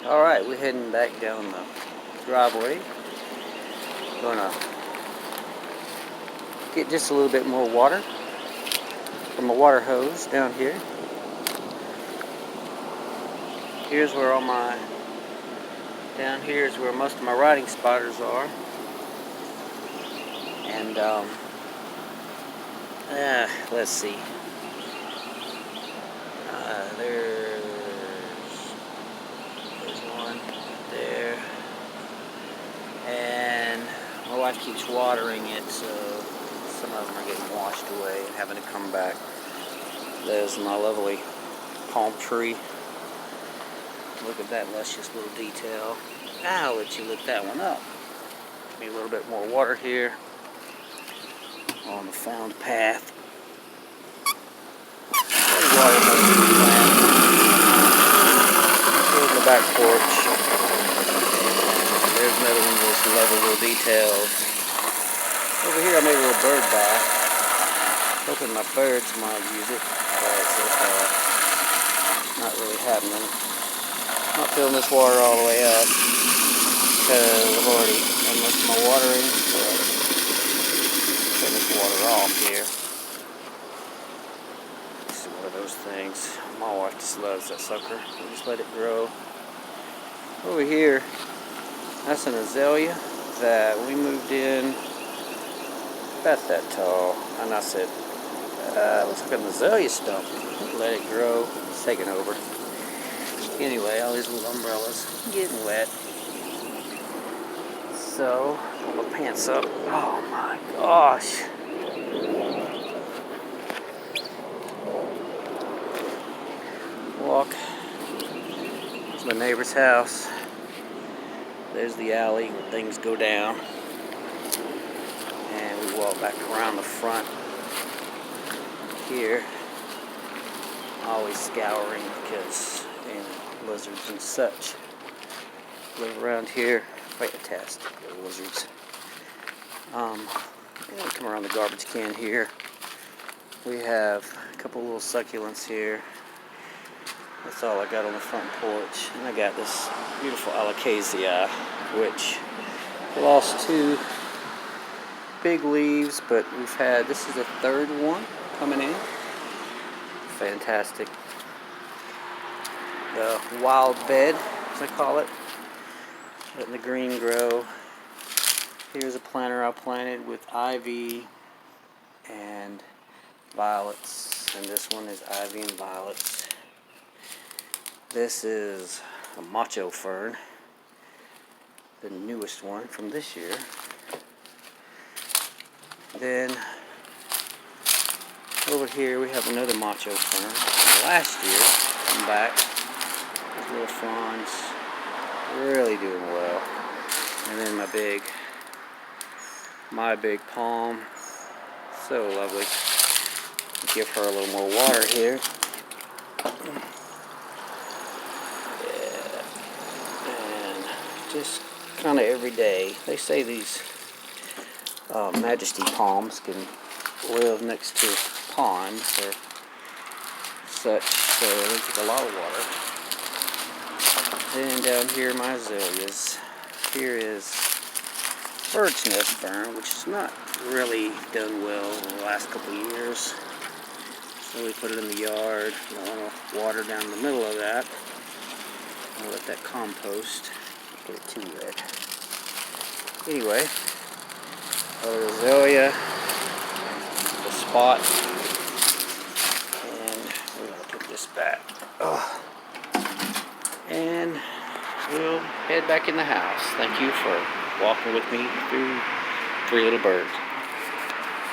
Alright, we're heading back down the driveway. Gonna get just a little bit more water from a water hose down here. Here's where down here is where most of my riding spiders are. And let's see. There's one there, and my wife keeps watering it, so some of them are getting washed away and having to come back. There's my lovely palm tree. Look at that luscious little detail. I'll let you look that one up. Give me a little bit more water here on the found path. Here's the back porch. There's another one of those lovely little details. Over here I made a little bird bath. Hoping my birds might use it, but so far not really happening. Not filling this water all the way up because I've already done most of my watering, so turn this water off here. This is one of those things. My wife just loves that sucker. We just let it grow. Over here, that's an azalea that we moved in about that tall, and I said, looks like an azalea stump. Let it grow. It's taking over. Anyway, all these little umbrellas getting wet. So, pull my pants up. Oh my gosh. Walk. It's my neighbor's house. There's the alley where things go down. And we walk back around the front here. Always scouring because lizards and such live around here. Wait a test. The lizards. Come around the garbage can here. We have a couple little succulents here. That's all I got on the front porch. And I got this beautiful alocasia, which lost 2 big leaves, but this is the 3rd one coming in. Fantastic. The wild bed, as I call it. Letting the green grow. Here's a planter I planted with ivy and violets, and this one is ivy and violets. This is a macho fern, the newest one from this year. Then over here we have another macho fern from last year. Come back. These little fronds really doing well. And then my big palm, so lovely. Give her a little more water here. Yeah. And just kind of every day. They say these majesty palms can live next to ponds or such, so they take a lot of water. Then down here, my azaleas. Here is bird's nest fern, which has not really done well in the last couple of years. So we put it in the yard. Don't want to water down the middle of that. I'll let that compost. Get it too wet. Anyway, other azalea, the spot, and we're going to put this back. And we'll head back in the house. Thank you for walking with me through 3 little birds.